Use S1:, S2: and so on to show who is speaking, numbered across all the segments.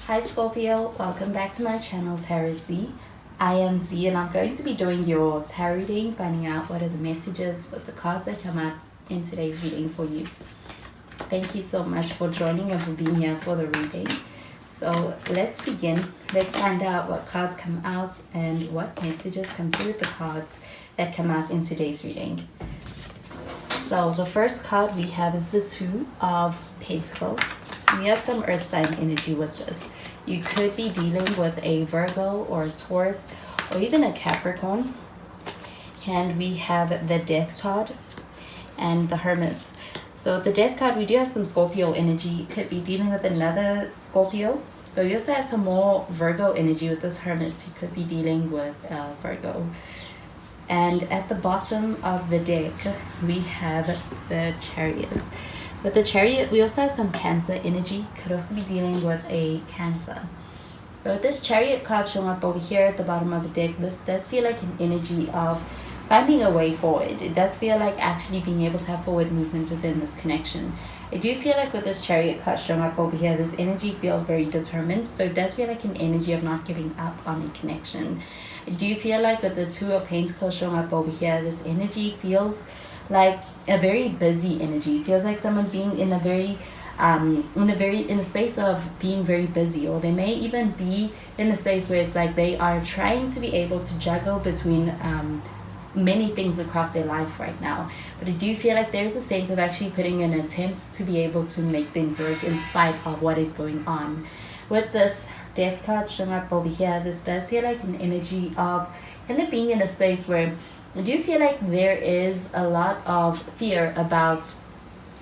S1: Hi Scorpio, welcome back to my channel Tarot Z. I am Z and I'm going to be doing your tarot reading, finding out what are the messages with the cards that come up in today's reading for you. Thank you so much for joining and for being here for the reading. So let's begin. Let's find out what cards come out and what messages come through with the cards that come out in today's reading. So the first card we have is the Two of Pentacles. We have some earth sign energy with this. You could be dealing with a Virgo or a Taurus or even a Capricorn. And we have the Death card and the Hermit. So with the Death card, we do have some Scorpio energy. You could be dealing with another Scorpio. But we also have some more Virgo energy with this Hermit. You could be dealing with Virgo. And at the bottom of the deck, we have the Chariot. With the Chariot, we also have some Cancer energy. Could also be dealing with a Cancer. But with this Chariot card showing up over here at the bottom of the deck, this does feel like an energy of finding a way forward. It does feel like actually being able to have forward movements within this connection. I do feel like with this Chariot card showing up over here, this energy feels very determined. So it does feel like an energy of not giving up on a connection. I do feel like with the Two of Pentacles showing up over here, this energy feels like a very busy energy. It feels like someone being in a very in a space of being very busy, or they may even be in a space where it's like they are trying to be able to juggle between many things across their life right now. But I do feel like there's a sense of actually putting in attempts to be able to make things work in spite of what is going on. With this Death card showing up over here, this does feel like an energy of kind of being in a space where I do feel like there is a lot of fear about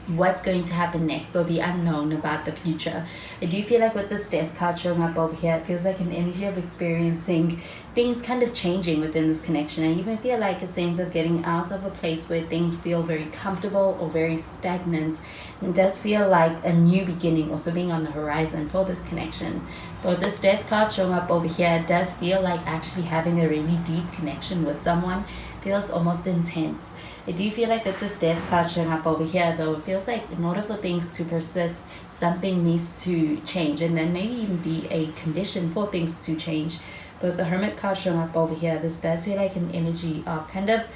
S1: what's going to happen next, or the unknown about the future. I do feel like with this Death card showing up over here, it feels like an energy of experiencing things kind of changing within this connection. I even feel like a sense of getting out of a place where things feel very comfortable or very stagnant. It does feel like a new beginning also being on the horizon for this connection. But this Death card showing up over here, it does feel like actually having a really deep connection with someone. Feels almost intense. I do feel like that this Death card showing up over here, though, it feels like in order for things to persist, something needs to change, and then maybe even be a condition for things to change. But the Hermit card showing up over here, this does feel like an energy of kind of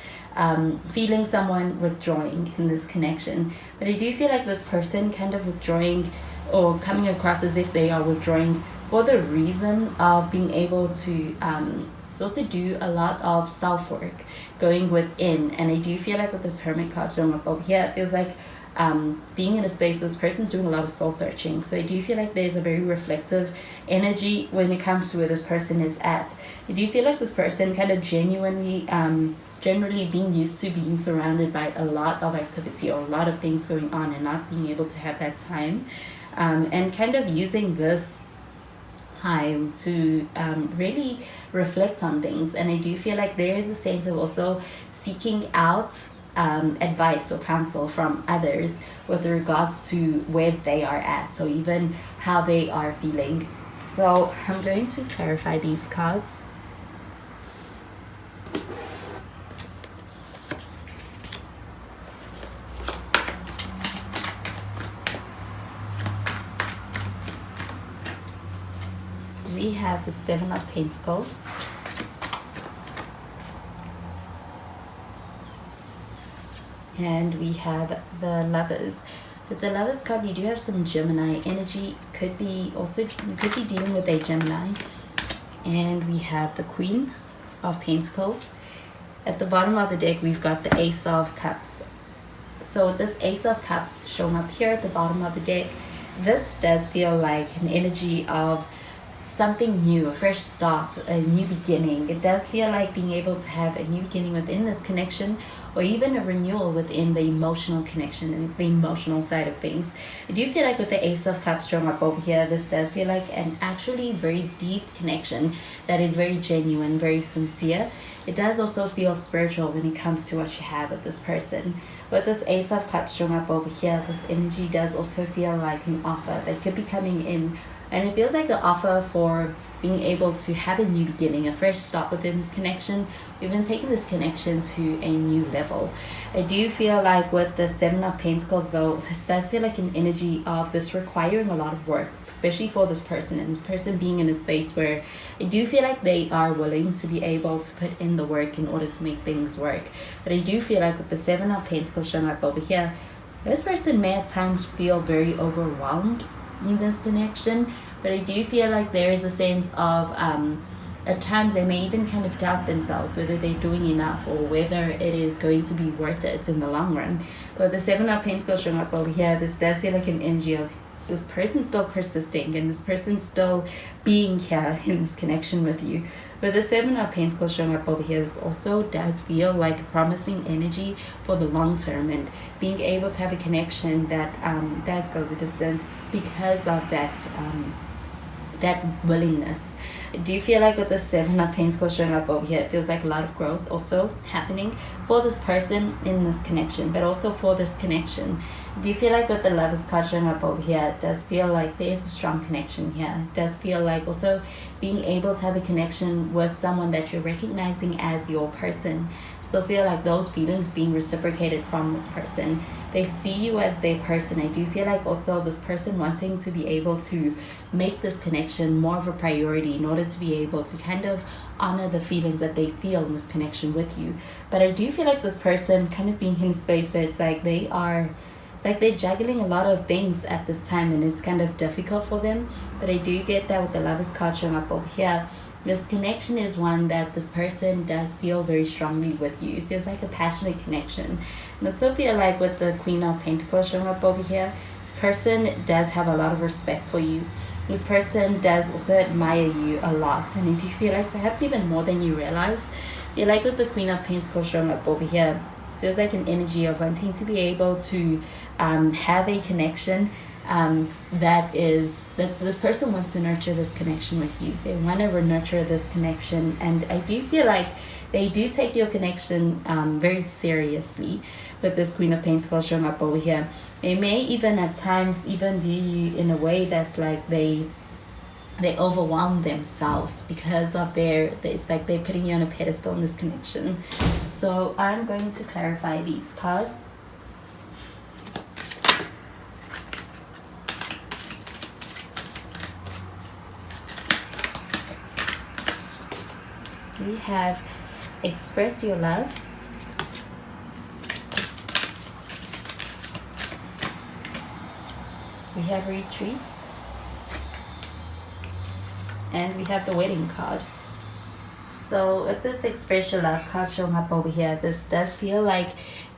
S1: feeling someone withdrawing in this connection. But I do feel like this person kind of withdrawing or coming across as if they are withdrawing for the reason of being able to also do a lot of self-work going within. And I do feel like with this Hermit card showing up over here, it feels like being in a space where this person's doing a lot of soul searching. So I do feel like there's a very reflective energy when it comes to where this person is at. I do feel like this person kind of generally being used to being surrounded by a lot of activity or a lot of things going on and not being able to have that time, and kind of using this time to really reflect on things. And I do feel like there is a sense of also seeking out advice or counsel from others with regards to where they are at, or even how they are feeling. So I'm going to clarify these cards. We have the Seven of Pentacles. And we have the Lovers. With the Lovers card, we do have some Gemini energy. You could be dealing with a Gemini. And we have the Queen of Pentacles. At the bottom of the deck, we've got the Ace of Cups. So this Ace of Cups showing up here at the bottom of the deck, this does feel like an energy of something new, a fresh start, a new beginning. It does feel like being able to have a new beginning within this connection, or even a renewal within the emotional connection and the emotional side of things. I do feel like with the Ace of Cups showing up over here, this does feel like an actually very deep connection that is very genuine, very sincere. It does also feel spiritual when it comes to what you have with this person. With this Ace of Cups showing up over here, this energy does also feel like an offer that could be coming in And it feels like the offer for being able to have a new beginning, a fresh start within this connection, even taking this connection to a new level. I do feel like with the Seven of Pentacles though, this does feel like an energy of this requiring a lot of work, especially for this person, and this person being in a space where I do feel like they are willing to be able to put in the work in order to make things work. But I do feel like with the Seven of Pentacles showing up over here, this person may at times feel very overwhelmed in this connection, but I do feel like there is a sense of at times they may even kind of doubt themselves whether they're doing enough or whether it is going to be worth it in the long run. But the Seven of Pentacles showing up over here, this does feel like an energy of this person still persisting and this person still being here in this connection with you. But the Seven of Pentacles showing up over here, this also does feel like a promising energy for the long term and being able to have a connection that does go the distance because of that willingness. I do feel like with the Seven of Pentacles showing up over here, it feels like a lot of growth also happening for this person in this connection, but also for this connection. I do feel like with the Lovers card showing up over here, it does feel like there's a strong connection here. It does feel like also being able to have a connection with someone that you're recognizing as your person. So feel like those feelings being reciprocated from this person. They see you as their person. I do feel like also this person wanting to be able to make this connection more of a priority in order to be able to kind of honor the feelings that they feel in this connection with you. But I do feel like this person kind of being in a space where it's like they're juggling a lot of things at this time and it's kind of difficult for them. But I do get that with the Lovers card showing up over here. This connection is one that this person does feel very strongly with you. It feels like a passionate connection. And I also feel like with the Queen of Pentacles showing up over here, this person does have a lot of respect for you. This person does also admire you a lot. And I do feel like perhaps even more than you realize. I feel like with the Queen of Pentacles showing up over here, it feels like an energy of wanting to be able to have a connection that this person wants to nurture this connection with you. They want to nurture this connection, and I do feel like they do take your connection very seriously. With this Queen of Pentacles showing up over here, they may even at times even view you in a way that's like they overwhelm themselves because of it's like they're putting you on a pedestal in this connection. So I'm going to clarify these cards. We have express your love. We have retreats. And we have the wedding card. So with this express your love card showing up over here, this does feel like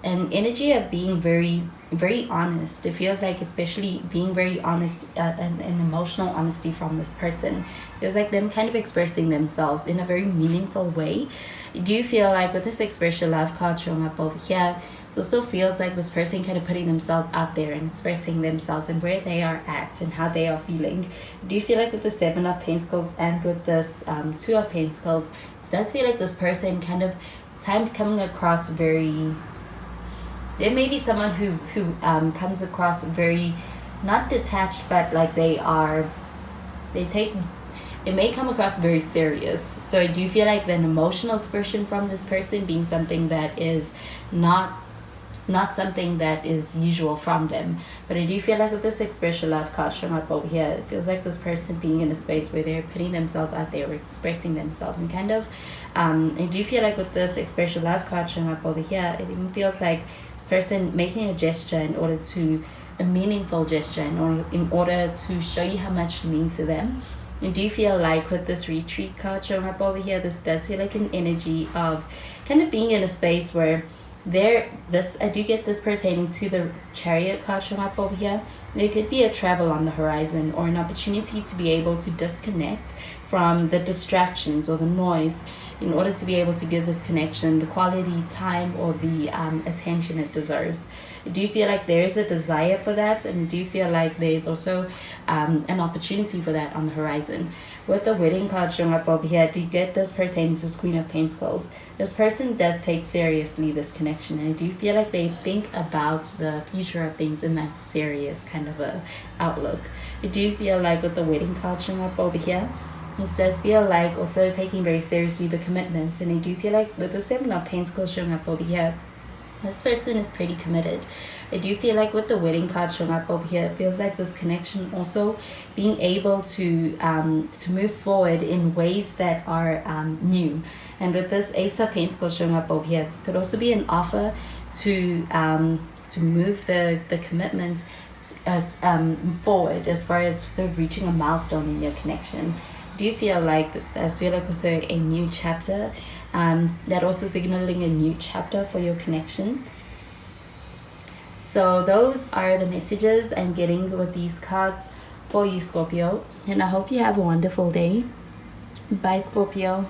S1: an energy of being very, very honest. It feels like especially being very honest and emotional honesty from this person. It feels like them kind of expressing themselves in a very meaningful way. Do you feel like with this express your love card showing up over here, it also feels like this person kind of putting themselves out there and expressing themselves and where they are at and how they are feeling. Do you feel like with the Seven of Pentacles and with this Two of Pentacles, it does feel like this person kind of times coming across very... There may be someone who comes across very, not detached, but like it may come across very serious. So I do feel like an emotional expression from this person being something that is not something that is usual from them. But I do feel like with this express your love card showing up over here, it feels like this person being in a space where they're putting themselves out there, expressing themselves, and kind of I do feel like with this express your love card showing up over here, it even feels like this person making a gesture in order to a meaningful gesture in order to show you how much you mean to them. I do feel like with this retreat card showing up over here, this does feel like an energy of kind of being in a space where I do get this pertaining to the Chariot card showing up over here. There could be a travel on the horizon or an opportunity to be able to disconnect from the distractions or the noise in order to be able to give this connection the quality time or the attention it deserves. I do feel like there is a desire for that, and I do feel like there's also an opportunity for that on the horizon. With the wedding card showing up over here, to get this pertaining to Queen of Pentacles, this person does take seriously this connection, and I do feel like they think about the future of things in that serious kind of a outlook. I do feel like with the wedding card showing up over here, this does feel like also taking very seriously the commitments. And I do feel like with the Seven of Pentacles showing up over here, this person is pretty committed. I do feel like with the wedding card showing up over here, it feels like this connection also being able to move forward in ways that are new. And with this Ace of Pentacles showing up over here, this could also be an offer to move the commitment forward as far as sort of reaching a milestone in your connection. Do you feel like this does feel like also a new chapter, that also signaling a new chapter for your connection? So those are the messages I'm getting with these cards for you, Scorpio, and I hope you have a wonderful day. Bye, Scorpio.